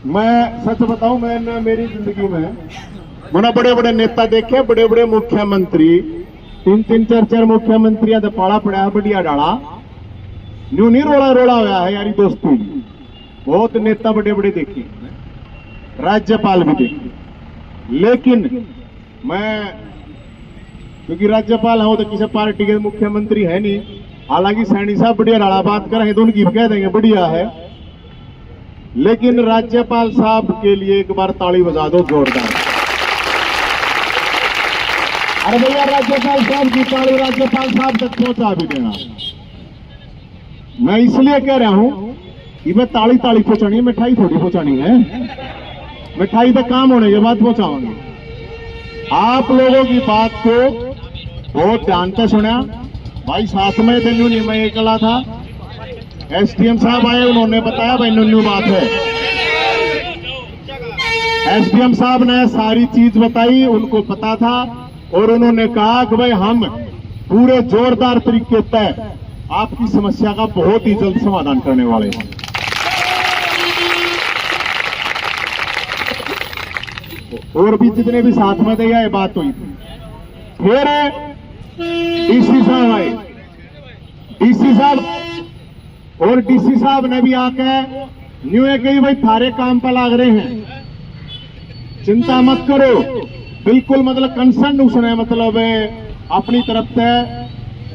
मैं सच बताऊं, मैंने मेरी जिंदगी में मैंने बड़े बड़े नेता देखे, बड़े बड़े मुख्यमंत्री, 3-3 4-4 मुख्यमंत्रियों का पाला पड़ा है, बढ़िया डाला न्यू नहीं रोड़ा रोड़ा होया है यारी दोस्ती। बहुत नेता बड़े बड़े देखे, राज्यपाल भी देखे, लेकिन मैं क्योंकि राज्यपाल हूं तो किसी पार्टी के मुख्यमंत्री है नहीं। हालांकि सैनी साहब बढ़िया डाला बात कर रहे हैं तो उनकी कह देंगे बढ़िया है, लेकिन राज्यपाल साहब के लिए एक बार ताली बजा दो जोरदार। अरे भैया राज्यपाल साहब की ताली राज्यपाल साहब तक पहुंचा भी देना। मैं इसलिए कह रहा हूं कि मैं ताली ताली पहुंचानी है, मिठाई थोड़ी पहुंचानी है। मिठाई पे काम होने के बाद पहुंचाऊंगी। आप लोगों की बात को बहुत ध्यान से सुना भाई, साथ में थे नहीं, मैं अकेला था। एसडीएम साहब आए, उन्होंने बताया भाई न्यू बात है। एसडीएम साहब ने सारी चीज बताई, उनको पता था और उन्होंने कहा कि भाई हम पूरे जोरदार तरीके से आपकी समस्या का बहुत ही जल्द समाधान करने वाले हैं। और भी जितने भी साथ में थे ये बात हुई थी। फिर डीसी साहब आए, डीसी साहब और डीसी साहब ने भी आके न्यू है कि भाई थारे काम पर लाग रहे हैं, चिंता मत करो। बिल्कुल मतलब कंसर्न उसने मतलब अपनी तरफ से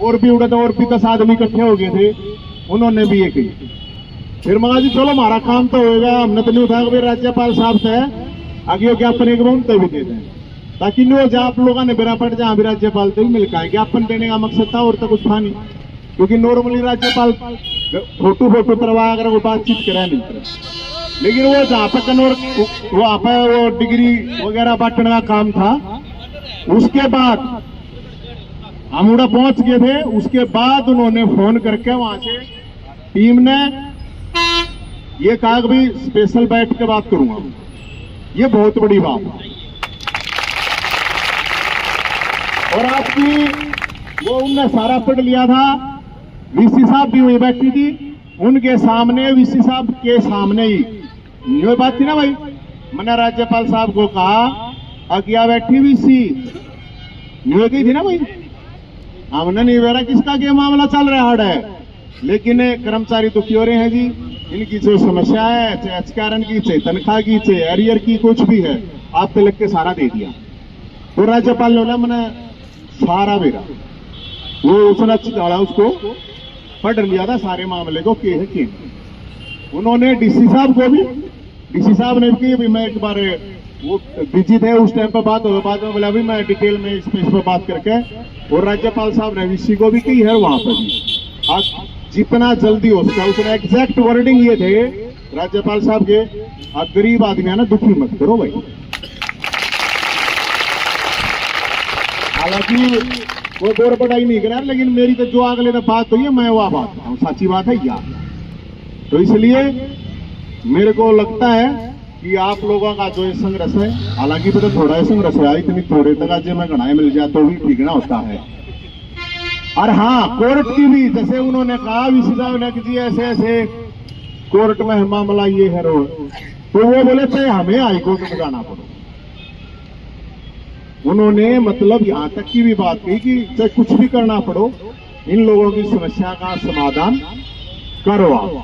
और भी उड़े, और भी 10 आदमी इकट्ठे हो गए थे, उन्होंने भी ये कही। फिर मगा जी चलो हमारा काम तो होगा, हमने तो नहीं उठाया भाई राज्यपाल साहब से आगे ज्ञापन एक बार भी दे दें ताकि नो जा आप लोगों ने बेरा पड़ जहां भी राज्यपाल से भी मिल पाए। ज्ञापन देने का मकसद था और तो कुछ था नहीं, क्योंकि नॉर्मली राज्यपाल फोटो करवा अगर वो बातचीत करा नहीं करे, लेकिन वो जहां पर कन्वर वहां पर वो डिग्री वगैरह बांटने का काम था। उसके बाद हम उड़ा पहुंच गए थे, उसके बाद उन्होंने फोन करके वहां से टीम ने ये कहा कि भाई स्पेशल बैठ के बात करूंगा। ये बहुत बड़ी बात है। और आपकी वो उनने सारा पढ़ लिया था, वीसी साहब भी वही बैठी थी, उनके सामने वीसी साहब के सामने ही ये बात थी ना भाई। मैंने राज्यपाल साहब को कहा अगिया बैठी वीसी ये गई थी ना भाई, हमने नहीं बेरा किसका क्या मामला चल रहा है, लेकिन कर्मचारी दुखी हो रहे हैं जी। इनकी जो समस्या है चाहे एचकारण की, चाहे तनख्वाह की, चाहे एरियर की, कुछ भी है, आप तो लग के सारा दे दिया। तो राज्यपाल ने बोला मैंने सारा बेरा वो उसने डाला, उसको पढ़ लिया था सारे मामले को के है कि। उन्होंने डीसी साहब को भी, डीसी साहब ने भी कि मैं एक बार वो बिजी थे उस टाइम पर बात हो, बाद में बोला भी मैं डिटेल में इस पर बात करके, और राज्यपाल साहब ने वीसी को भी की है वहां पर भी आज जितना जल्दी हो सका। उसने एग्जैक्ट वर्डिंग ये थे राज्यपाल साहब के, आप गरीब आदमी है ना दुखी मत करो भाई। हालांकि वो गोर पढ़ाई नहीं करा, लेकिन मेरी तो जो अगले तो बात हुई है मैं वह बात हूँ, सच्ची बात है यार। तो इसलिए मेरे को लगता है कि आप लोगों का जो संघर्ष है, हालांकि तो थोड़ा संघर्ष है, इतनी थोड़े तक आज में घनाए मिल जाए तो भी ठीक ना होता है। और हाँ कोर्ट की भी, जैसे उन्होंने कहा वीसी साहब ने कि जी ऐसे ऐसे कोर्ट में मामला ये है रो, तो वो बोले थे हमें हाईकोर्ट में जाना पड़ो। उन्होंने मतलब यहां तक की भी बात कही कि चाहे कुछ भी करना पड़ो इन लोगों की समस्या का समाधान करवाओ।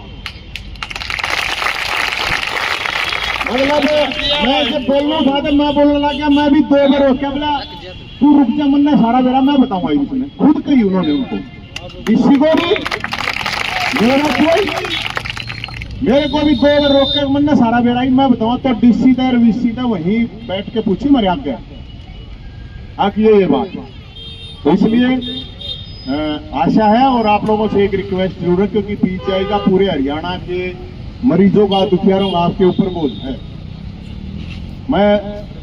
मतलब मैं जब बोलना था तो मैं बोलने लगा, मैं भी 2 बार क्या बोला तू रुक जा मन्ना सारा बेरा मैं बताऊंगा। इसमें खुद कही उन्होंने उनको, किसी को भी मेरे को भी 2 बार रोक के मन्ना सारा बेरा ही मैं बताऊंगा। तो डीसी था और वीसी था वहीं बैठ के पूछी मेरे आगे आके ये बात। तो इसलिए आशा है और आप लोगों से एक रिक्वेस्ट जरूर है, क्योंकि पीजीआई का पूरे हरियाणा के मरीजों का, दुखियारों का आपके ऊपर बोझ है। मैं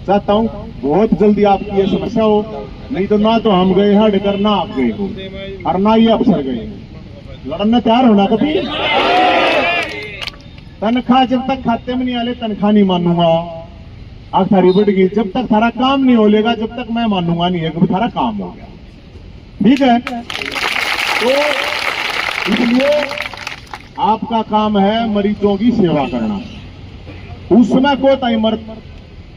चाहता हूं बहुत जल्दी आपकी ये समस्या हो, नहीं तो ना तो हम गए हट कर ना आप गए हो और ना ही अफसर गए। लड़ना तैयार होना कभी। तनख्वाह जब तक खाते में नहीं आले तनख्वाह नहीं मानूंगा। आग थारी बढ़ गई, जब तक थारा काम नहीं होलेगा जब तक मैं मानूंगा नहीं है कि थारा काम हो गया। ठीक है, तो इसलिए आपका काम है मरीजों की सेवा करना। उसमें को ताई मर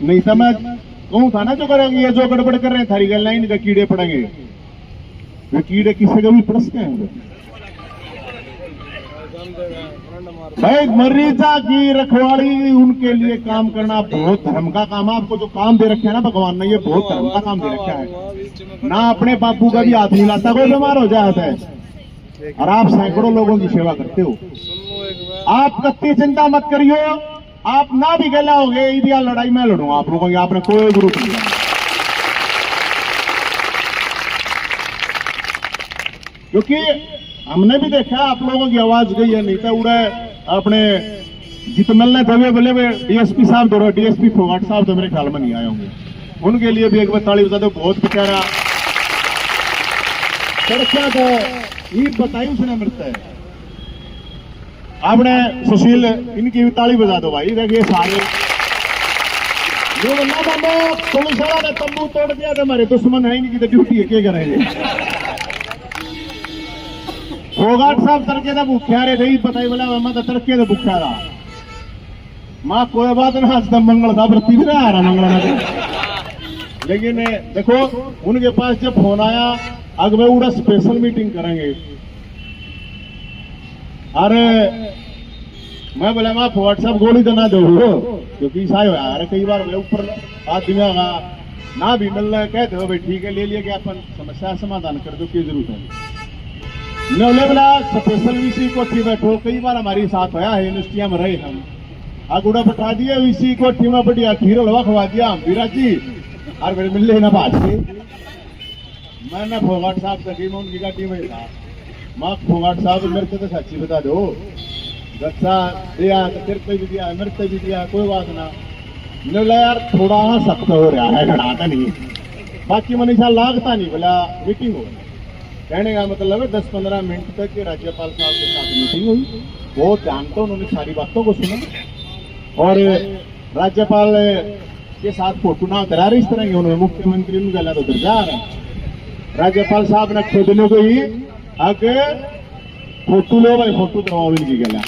नहीं था, मैं कहूं था ना जो करेंगे ये जो गड़बड़ कर रहे हैं थारी गल इनके कीड़े पड़ेंगे। वे कीड़े किसी के भी पड़ते हैं भाई। मरीजा की रखवाली उनके लिए काम करना बहुत धर्म का काम है। आपको जो काम दे रखे है ना भगवान ने, ये बहुत धर्म का काम दे रखा है ना। अपने बापू का भी हाथ नहीं लाता कोई बीमार हो जाता है, और आप सैकड़ों लोगों की सेवा करते हो। आप कत्ती चिंता मत करियो, आप ना भी गला हो गए ईदिया लड़ाई में लड़ूंगा आप लोगों की, आपने कोई जरूरत नहीं। क्योंकि हमने भी देखा आप लोगों की आवाज गई है, नहीं तो उड़े अपने जितमल ने दबे बोले वे डीएसपी साहब दौड़ो, डीएसपी फोगाट साहब तो मेरे ख्याल में नहीं आए होंगे, उनके लिए भी एक बार ताली बजा दो। बहुत बेचारा सड़का तो ये बताई उसने मरता है। आपने सुशील इनकी भी ताली बजा दो भाई। देखिए सारे लोग ना बाबा पुलिस वाला ने तंबू तोड़ दिया था, हमारे दुश्मन है इनकी तो ड्यूटी है, क्या करेंगे। फोगाट साहब तरके तो भूख्या रहे थे, बताई बोला मैं तो तरके तो भूख्या रहा। माँ कोई बात ना, आज तक मंगल था प्रति भी नहीं आ रहा मंगल में। लेकिन देखो उनके पास जब फोन आया अगवे उड़ा स्पेशल मीटिंग करेंगे, अरे मैं बोला माँ फोगाट साहब गोली तो ना दो, क्योंकि ईसाई होया अरे कई बार ऊपर आदमी ना भी मिल रहा कहते हो भाई ठीक है ले लिया कि अपन समस्या समाधान कर दो, की जरूरत है। बोले बोला स्पेशल वीसी कोठी बैठो, कई बार हमारी साथ होया है यूनिवर्सिटियां में रहे हम, आगुड़ा बैठा दिए वीसी कोठी में बढ़िया खीर हलवा खवा दिया हम विराज जी, और फिर मिल लेना बात से। मैंने फोगाट साहब तक उनकी गाड़ी में था, माँ फोगाट साहब मेरे से तो सच्ची बता दो, गच्चा दिया तो तेरे पे भी दिया मेरे पे भी दिया, कोई बात ना। बोला यार थोड़ा सख्त हो रहा है, घड़ाता नहीं, बाकी मनीषा लागता नहीं। बोला मीटिंग हो, कहने का मतलब है 10-15 मिनट तक राज्यपाल साहब के साथ मीटिंग हुई, बहुत ध्यान तो उन्होंने सारी बातों को सुना, और राज्यपाल के साथ फोटो ना करा रहे इस तरह के, उन्होंने मुख्यमंत्री ने गला तो उधर जा रहा है। राज्यपाल साहब ने खुद लोग ही आगे फोटो लो भाई, फोटो करवाओ इनकी गला।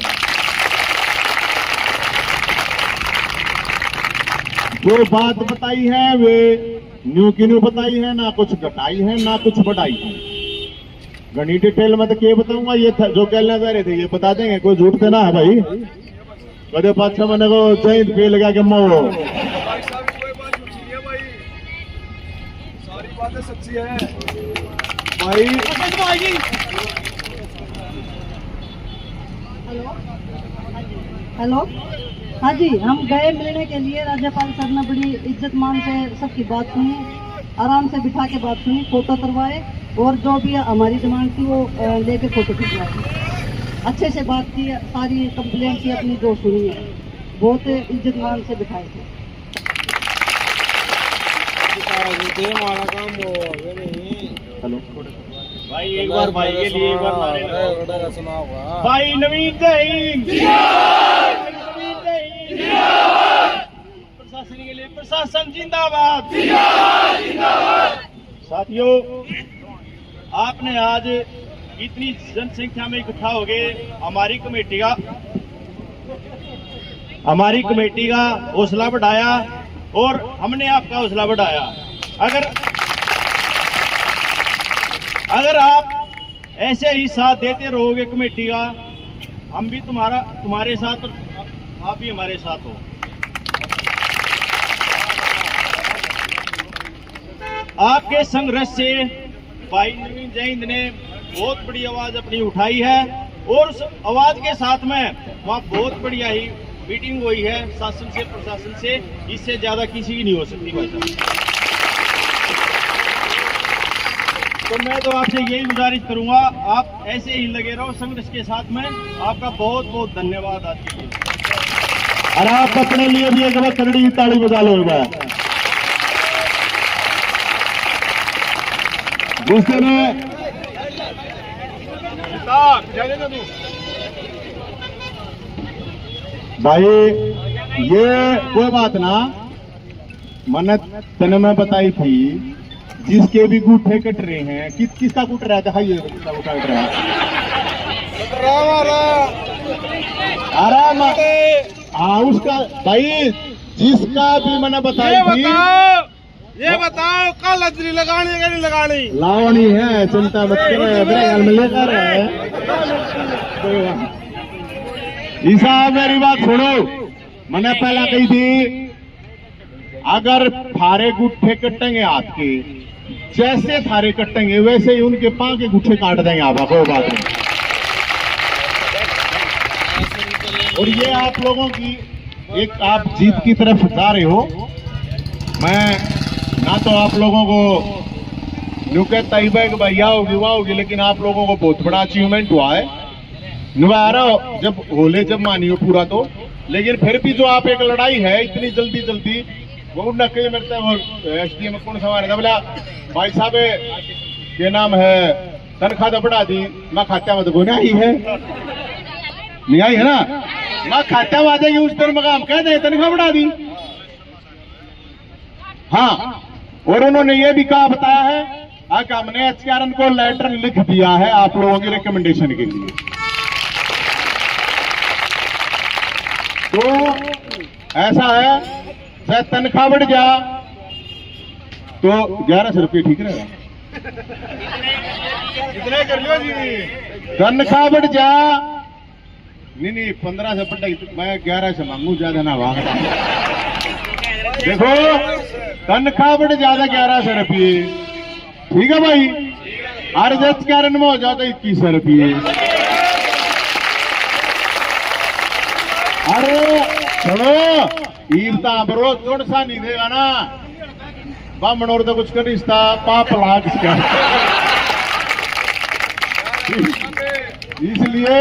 जो बात बताई है वे न्यू की न्यू बताई है, ना कुछ घटाई है ना कुछ बढ़ाई है। घनी डिटेल में तो क्या बताऊंगा, ये जो कहना चाह रहे थे ये बता देंगे, कोई झूठ तो ना है भाई। कदे पाछा मैंने को जैद पे लगा के मो सारी बातें सच्ची है भाई। हेलो, हाँ जी, हम गए मिलने के लिए, राज्यपाल सर ने बड़ी इज्जत मान से सबकी बात सुनी, आराम से बिठा के बात सुनी, फोटो करवाए, और जो भी हमारी डिमांड थी वो लेके फोटो खिंचवाई, अच्छे से बात की, सारी कंप्लेंट की अपनी जो सुनी है, बहुत इज्जत मान से बिठाए थे। हेलो भाई एक बार भाई के लिए एक बार सुना होगा भाई। नवीन प्रशासन के लिए प्रशासन जिंदाबाद। साथियों आपने आज इतनी जनसंख्या में इकट्ठा हो गए, हमारी कमेटी का हौसला बढ़ाया और हमने आपका हौसला बढ़ाया। अगर आप ऐसे ही साथ देते रहोगे कमेटी का, हम भी तुम्हारे साथ और आप भी हमारे साथ हो। आपके संघर्ष से भाई नवीन जैन ने बहुत बड़ी आवाज अपनी उठाई है, और उस आवाज के साथ में वहाँ बहुत बढ़िया ही मीटिंग हुई है शासन से प्रशासन से, इससे ज्यादा किसी की नहीं हो सकती भाई साहब। तो मैं तो आपसे यही गुजारिश करूंगा, आप ऐसे ही लगे रहो संघर्ष के साथ में। आपका बहुत बहुत धन्यवाद आज के लिए। और आप अपने लिए भी एक बार करड़ी ताली बजा लो। दूसरे में भाई ये कोई बात ना, मैंने तने में बताई थी जिसके भी गुठे कट रहे हैं, किसका कुट रहा है, दिखाइए किसका कुट रहा है। आराम। हाँ उसका भाई जिसका भी मैंने बताई थी, ये बताओ कल हजरी लगानी है कि नहीं लगानी? लावणी है, चिंता मत करो, में लेकर जी साहब मेरी बात सुनो। मैंने पहला कही थी अगर थारे गुट्ठे कटेंगे हाथ के, जैसे थारे कटेंगे वैसे ही उनके पांव के गुट्ठे काट देंगे आप, कोई बात नहीं। और ये आप लोगों की एक आप जीत की तरफ जा रहे हो। मैं ना तो आप लोगों को यूं कहता ही भाई भैया होगी वाह होगी, लेकिन आप लोगों को बहुत बड़ा अचीवमेंट हुआ है। निवारा जब होले जब मानियो पूरा तो, लेकिन फिर भी जो आप एक लड़ाई है इतनी जल्दी जल्दी वो न कहीं मिलता है। वो एसडीएम कौन सा था बोला भाई साहब के नाम है तनख्वाह तो बढ़ा दी, मैं खाते में तो आई है नहीं आई है ना, मैं खाते में आ जाएगी उस दिन मकाम कह दे तनख्वाह बढ़ा दी। हाँ और उन्होंने ये भी कहा बताया है कि हमने एचकेआरएन को लेटर लिख दिया है आप लोगों की रिकमेंडेशन के लिए। तो ऐसा है चाहे तनख्वाह बढ़ जा तो 1100 रुपये ठीक रहेगा, कितने कर लो जी? तनख्वाह बढ़ जा नहीं 15 से बढ़ा, मैं 11 से मांगू, ज्यादा ना मांगता। देखो तनख्वाह बढ़ ज्यादा 1100 रुपये ठीक है भाई, और जज कारण में हो जाता 2100 रुपये। अरे सुनो ईरता बरो थोड़ा सा नहीं देगा ना बामण और तो कुछ कर रिश्ता पाप लाग इसका। इसलिए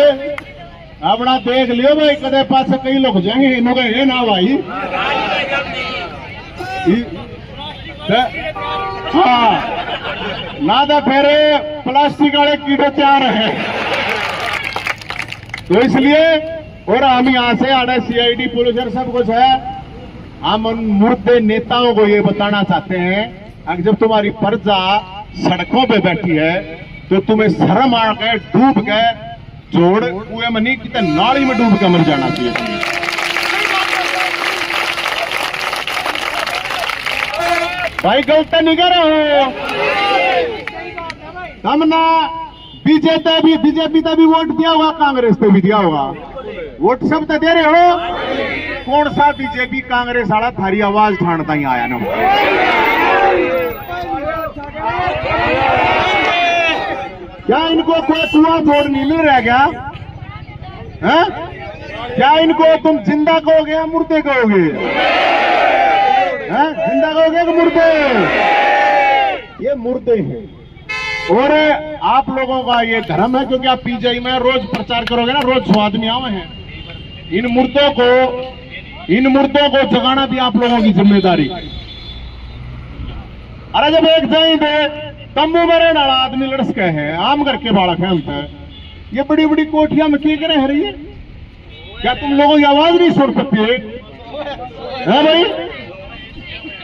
अपना देख लियो भाई, कदे पास से कई लोग जाएंगे इन्होंने ये ना भाई। हाँ ना तो फिर प्लास्टिक वाले कीड़े तैयार है। तो इसलिए और हम यहाँ से आड़े सीआईडी पुलिस और सब कुछ है, हम उन मुर्दे नेताओं को ये बताना चाहते हैं कि जब तुम्हारी प्रजा सड़कों पे बैठी है तो तुम्हें शर्म आ के डूब के जोड़ कुएं में नहीं कितने नाली में डूब के मर जाना चाहिए। भाई गलत नहीं कर रहे हो हम ना। बीजेपी का भी वोट दिया होगा, कांग्रेस पे भी दिया होगा वोट, सब तो दे रहे हो। कौन सा बीजेपी कांग्रेस वाला थारी आवाज ठाणता ही आया ना? क्या इनको कोई कुआं छोड़ नहीं मिल रहा क्या है? क्या इनको तुम जिंदा कहोगे या मुर्दे कहोगे? जिंदा कहोगे कि मुर्दे? ये मुर्दे हैं। और आप लोगों का ये धर्म है, क्योंकि आप पीजीआई में रोज प्रचार करोगे ना, रोज 100 आदमी आवे हैं। इन मुर्दों को जगाना भी आप लोगों की जिम्मेदारी। अरे जब एक जाइन तंबू में रहने वाला आदमी लड़स के है, आम करके बालक है हमसे, ये बड़ी बड़ी कोठियां में क्या करे रही है? क्या तुम लोगों की आवाज नहीं सुन सकते है भाई?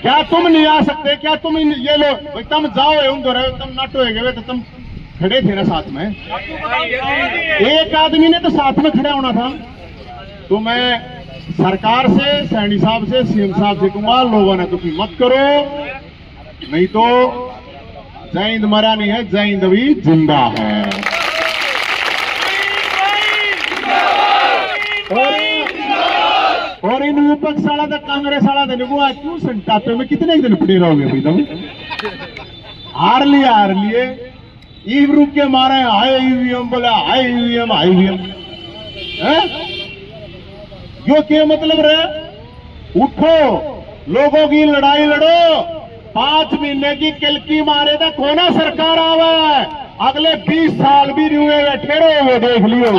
क्या तुम नहीं आ सकते? क्या तुम ये लोग तुम जाओ तुम नट हो गए तो तुम खड़े थे ना साथ में? एक आदमी ने तो साथ में खड़ा होना था। तो मैं सरकार से, सैनी साहब से, सीएम साहब से कहूंगा लोगों ने तुम मत करो, नहीं तो जय हिंद मरा नहीं है, जय हिंद भी जिंदा है। और इन विपक्ष वाला था, कांग्रेस वाला था, वो आज क्यों संतापे में कितने दिन पड़े रहोगे भाई? तुम हार लिए ईवीएम के मारे, हाई ईवीएम बोला, हाई ईवीएम है। यो क्या मतलब रहे? उठो, लोगों की लड़ाई लड़ो। 5 महीने की किलकी मारे तो कोना सरकार आवे, अगले 20 साल भी नहीं हुए, ठहरे हुए देख लियो।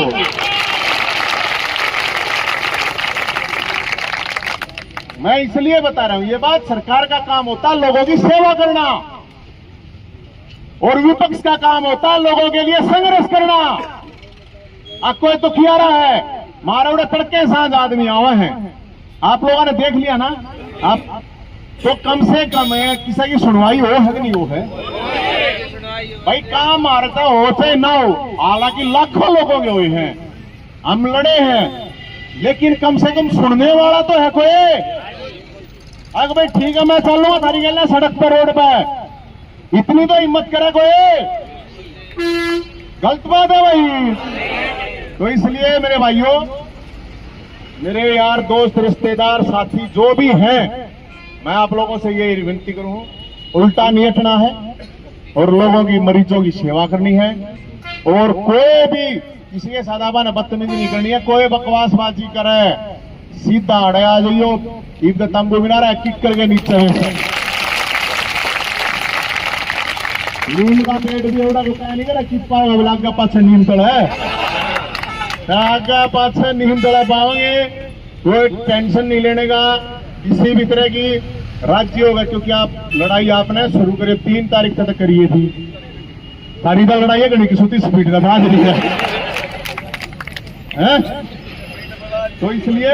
मैं इसलिए बता रहा हूं, ये बात सरकार का काम होता है लोगों की सेवा करना, और विपक्ष का काम होता है लोगों के लिए संघर्ष करना। अब कोई तो किया रहा है, मारवड़े तड़के सांझ आदमी आवे हैं, आप लोगों ने देख लिया ना। आप तो कम से कम है किसी की सुनवाई हो है कि नहीं हो है भाई? काम मारता हो चाहे ना हो, हालांकि लाखों लोगों के हुए हैं, हम लड़े हैं, लेकिन कम से कम सुनने वाला तो है कोई। अगर भाई ठीक है मैं चल लूंगा थारी गल सड़क पर रोड पर, इतनी तो हिम्मत करे कोई, गलत बात है भाई। तो इसलिए मेरे भाइयों, मेरे यार दोस्त रिश्तेदार साथी जो भी हैं, मैं आप लोगों से ये विनती करूं, उल्टा नहीं हटना है और लोगों की मरीजों की सेवा करनी है। और कोई भी किसी के सादाबान बदतमीजी नहीं करनी है। कोई बकवासबाजी करे सीधा अड़े आ जाइयो, ईद तंबू मिला रहा है किक करके नीचे है। नीम का पेट भी एवढा रुपया नहीं करा चिप्पा आगे पाछे नीम तल है, आगे पाछे नीम तला पाओगे। कोई टेंशन नहीं लेने का किसी भी तरह की। राज्य होगा क्योंकि आप लड़ाई आपने शुरू करी 3 तारीख तक करिए थी, सारी तो लड़ाई है गणी की सूती स्पीड का बाज नहीं है। तो इसलिए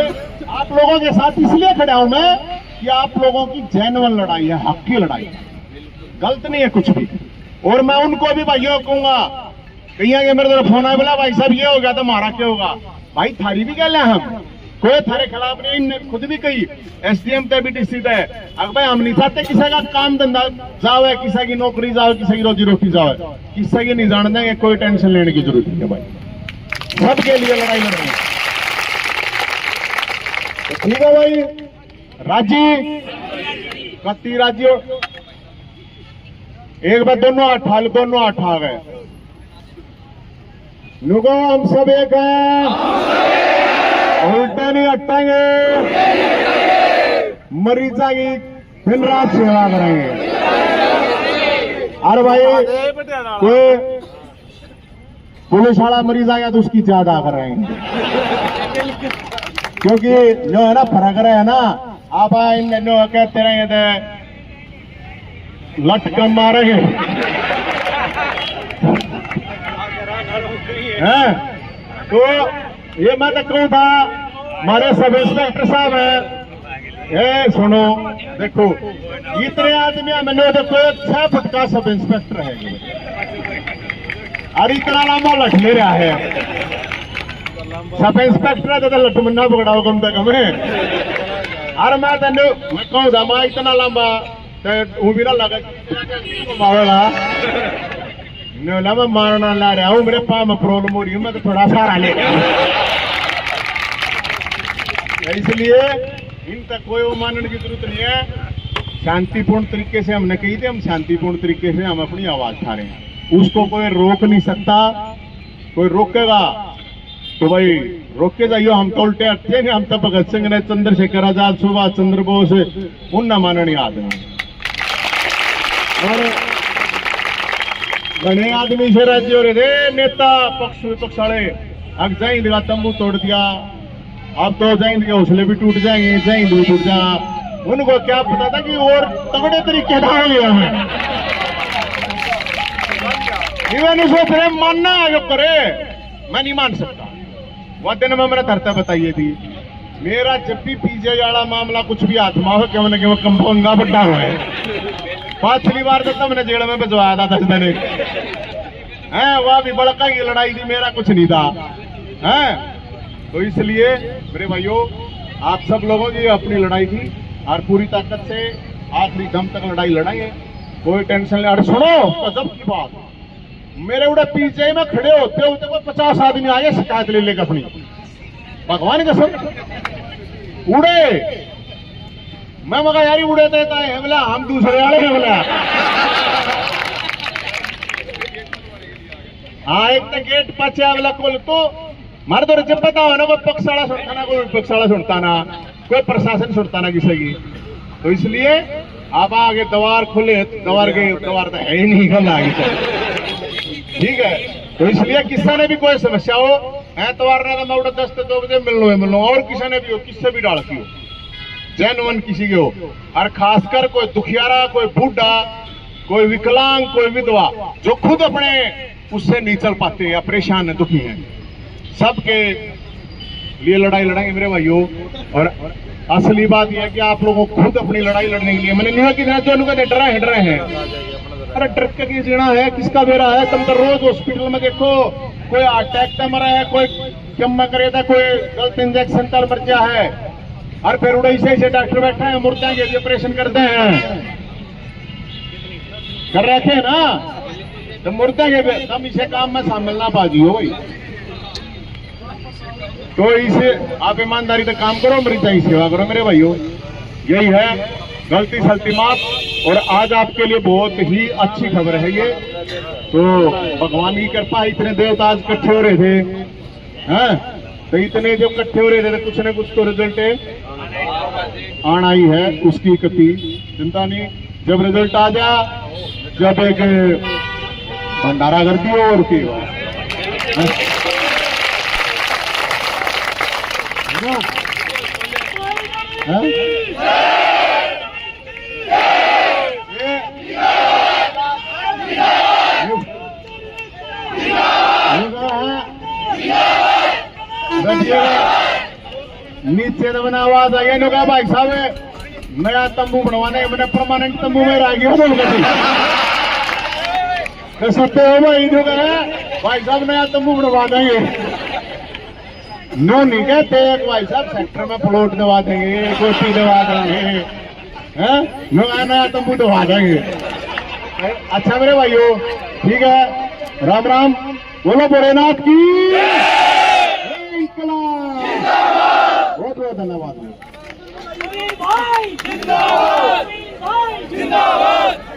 आप लोगों के साथ इसलिए खड़ा हूं मैं कि आप लोगों की जेन्युइन लड़ाई है, हक की लड़ाई है, गलत नहीं है कुछ भी। और मैं उनको भी भाइयों कहूंगा, कहीं आगे मेरे तरफ फोन आया बोला भाई साहब ये हो गया तो हमारा क्या होगा। भाई थारी भी कह हम कोई थारे खिलाफ नहीं, इनने खुद भी कही एसडीएम तय भी डिस्ट्रिक्ट है। अगर भाई हम नहीं चाहते किसी का काम धंधा जावे, किसी की नौकरी जावे, किसी की रोजी रोटी जावे, किसी की नहीं जान देंगे, कोई टेंशन लेने की जरूरत नहीं है भाई, सबके लिए लड़ाई लड़ रही है। ठीक है भाई, राजी कत्ती राज्यों एक बार दोनों हाथ आ गए। नुगो हम सब एक हैं, उल्टे नहीं हटेंगे, मरीजा की दिन रात सेवा करेंगे। अरे भाई कोई पुलिस वाला मरीज आ गया तो उसकी ज्यादा करेंगे, क्योंकि जो है ना फर्क है ना। आप इन कहते रहेंगे थे लटकन मारेंगे हैं। तो ये मैं तो कहूं था हमारे सब इंस्पेक्टर साहब है, सुनो देखो इतने आदमी मैंने देखो 6 फुट का सब इंस्पेक्टर है और इतना लंबा लठ ले रहा है। सब इंस्पेक्टर है तो लठ मन्ना पकड़ाओ कम से कम है। और मैं कहूँ था मैं इतना लंबा तो भी ना लगा मारेगा मैं मारना ला रहा हूँ, मेरे पास में प्रॉब्लम हो रही है, मैं तो थोड़ा सहारा ले रहा हूँ। इसलिए इन तक कोई वो मानने की जरूरत नहीं है। शांतिपूर्ण तरीके से हमने कही थी, हम शांतिपूर्ण तरीके से हम अपनी आवाज उठा रहे हैं, उसको कोई रोक नहीं सकता। कोई रोकेगा तो भाई रोक के जाइयो, हम तो उल्टे हटते हैं, हम तो भगत सिंह ने, चंद्रशेखर आजाद, सुभाष चंद्र बोस उन न माननी आदमी और घने आदमी से राज्य हो रहे थे नेता पक्ष विपक्ष वाले। अब जाएंगे तंबू तोड़ दिया, अब तो जाएंगे हौसले भी टूट जाएंगे, जाएंगे भी टूट जा। उनको क्या पता था कि और तगड़े तरीके का हो गया है। इवन सोच रहे मानना जो करे, मैं नहीं मान सकता। वह दिन में मैंने धरता बताइए थी, मेरा जब भी पीजे वाला मामला कुछ भी आत्मा हो क्या मैंने कंपंगा बड्डा हुआ है। पिछली बार तक तो मैंने जेल में भिजवाया था 10 दिन है, वह भी बड़का की लड़ाई थी, मेरा कुछ नहीं था है। तो इसलिए मेरे भाइयों आप सब लोगों की अपनी लड़ाई थी और पूरी ताकत से आखिरी दम तक लड़ाई लड़ाएंगे, कोई टेंशन नहीं। अरे सुनो गजब की बात, मेरे उड़े पीछे में खड़े होते होते कोई 50 आदमी आए शिकायत ले लेकर अपनी, भगवान के सब उड़े। मैं मगा यारी उड़े देता है बोला, हम दूसरे वाले हैं बोला। हाँ एक तो गेट पाचे वाला खोल तो मारे तो जब पता हो ना कोई पक्ष वाला सुनता ना, कोई विपक्ष वाला सुनता ना, कोई प्रशासन सुनता ना किसी की। तो इसलिए आप आगे द्वार खुले, द्वार तो है ही नहीं गल आगे, ठीक है। तो इसलिए किसी ने भी कोई समस्या हो एतवार ने मैं उड़ा 10 से 2 बजे मिल लो, और किसी ने भी हो, किससे भी डाल की हो, जैन किसी के हो, और खासकर कोई दुखियारा, कोई बूढ़ा, कोई विकलांग, कोई विधवा जो खुद अपने उससे नहीं चल पाते या परेशान है, दुखी हैं, सबके लिए लड़ाई लड़ाएंगे मेरे भाइयों। और असली बात यह है कि आप लोगों को खुद अपनी लड़ाई लड़ने के लिए मैंने नहीं कि जो उनको डरे हैं। अरे डर के जीना है, किसका बेरा है। तुम तो रोज हॉस्पिटल में देखो, कोई अटैक से मरा है, कोई क्यों करे था कोई गलत इंजेक्शन तर बचा है और फिर उड़ाई से डॉक्टर बैठे हैं मुर्दे के ऑपरेशन करते हैं कर रहे थे ना तो मुर्दे के हम इसे काम में शामिल ना पाजी हो भाई तो इसे आप ईमानदारी से काम करो मरीजा की सेवा करो मेरे भाइयों यही है गलती सलती माफ और आज आपके लिए बहुत ही अच्छी खबर है ये तो भगवान की कृपा इतने देवता आज इकट्ठे हो रहे थे हैं तो इतने जो इकट्ठे हो रहे थे तो कुछ ना कुछ तो रिजल्ट आना ही है उसकी कति चिंता नहीं जब रिजल्ट आ जा जब एक भंडारा कर दियो और की नीचे तो बना आवाज आई है कहा भाई साहब नया तंबू बनवाने मैंने परमानेंट तंबू में रह गया बोल तो सत्य हो भाई जो कहे भाई साहब नया तंबू बनवा देंगे नो नहीं कहते भाई साहब सेक्टर में प्लॉट दवा देंगे कोठी दवा देंगे नो नया तंबू दवा देंगे अच्छा मेरे भाइयों ठीक है राम राम बोलो भोलेनाथ की बहुत बहुत धन्यवाद जिंदाबाद जिंदाबाद